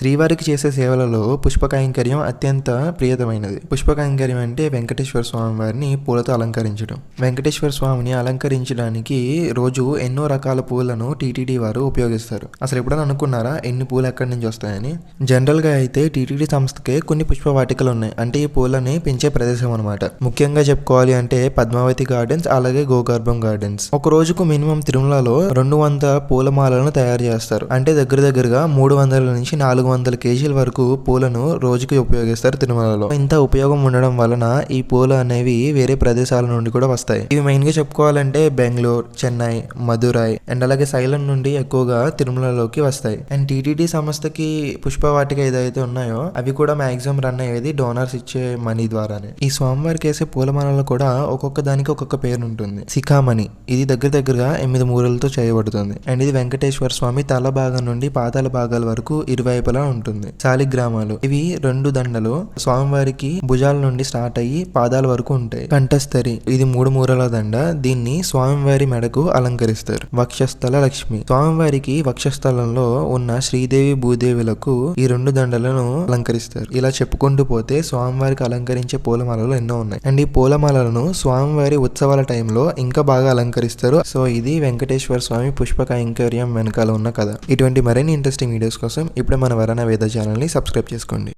శ్రీవారికి చేసే సేవలలో పుష్ప కైంకర్యం అత్యంత ప్రియతమైనది. పుష్ప కైంకర్యం అంటే వెంకటేశ్వర స్వామి వారిని పూలతో అలంకరించడం. వెంకటేశ్వర స్వామిని అలంకరించడానికి రోజు ఎన్నో రకాల పూలను టీటీడీ వారు ఉపయోగిస్తారు. అసలు ఎప్పుడైనా అనుకున్నారా ఎన్ని పూలు ఎక్కడి నుంచి వస్తాయని? జనరల్గా అయితే టీటీడీ సంస్థకే కొన్ని పుష్ప వాటికలు ఉన్నాయి. అంటే ఈ పూలని పెంచే ప్రదేశం అనమాట. ముఖ్యంగా చెప్పుకోవాలి అంటే పద్మావతి గార్డెన్స్, అలాగే గోగర్భం గార్డెన్స్. ఒక రోజుకు మినిమం తిరుమలలో 200 పూలమాలను తయారు చేస్తారు. అంటే దగ్గరగా 300 నుంచి 400 కేజీల వరకు పూలను రోజుకి ఉపయోగిస్తారు తిరుమలలో. ఇంత ఉపయోగం ఉండడం వలన ఈ పూలు అనేవి వేరే ప్రదేశాల నుండి కూడా వస్తాయి. ఇవి మెయిన్ గా చెప్పుకోవాలంటే బెంగళూరు, చెన్నై, మదురై అండ్ అలాగే సైలం నుండి ఎక్కువగా తిరుమలలోకి వస్తాయి. అండ్ టీటీడీ సంస్థకి పుష్ప వాటిక ఏదైతే ఉన్నాయో అవి కూడా మాక్సిమం రన్ అయ్యేది డోనర్స్ ఇచ్చే మనీ ద్వారానే. ఈ స్వామివారికి వేసే పూలమాలలు కూడా ఒక్కొక్క దానికి ఒక్కొక్క పేరు ఉంటుంది. శిఖామణి ఇది దగ్గరగా 8 మూరలతో చేయబడుతుంది. అండ్ ఇది వెంకటేశ్వర స్వామి తల భాగం నుండి పాదాల భాగాల వరకు ఇరువైపులా ఉంటుంది. శాలిగ్రామాలు ఇవి 2 దండలు స్వామివారికి భుజాల నుండి స్టార్ట్ అయ్యి పాదాల వరకు ఉంటాయి. కంఠస్థరి ఇది 3 మూరల దండ. దీన్ని స్వామివారి మెడకు అలంకరిస్తారు. వక్షస్థల లక్ష్మి స్వామివారికి వక్షస్థలంలో ఉన్న శ్రీదేవి భూదేవులకు ఈ 2 దండలను అలంకరిస్తారు. ఇలా చెప్పుకుంటూ పోతే స్వామివారికి అలంకరించే పూలమాలలు ఎన్నో ఉన్నాయి. అండ్ ఈ పూలమాలలను స్వామివారి ఉత్సవాల టైంలో ఇంకా బాగా అలంకరిస్తారు. సో ఇది వెంకటేశ్వర స్వామి పుష్ప కైంకర్యం వెనకాల ఉన్న కథ. ఇటువంటి మరిన్ని ఇంట్రెస్టింగ్ వీడియోస్ కోసం ఇప్పుడే మన వరణ వేద ఛానల్ని సబ్స్క్రైబ్ చేసుకోండి.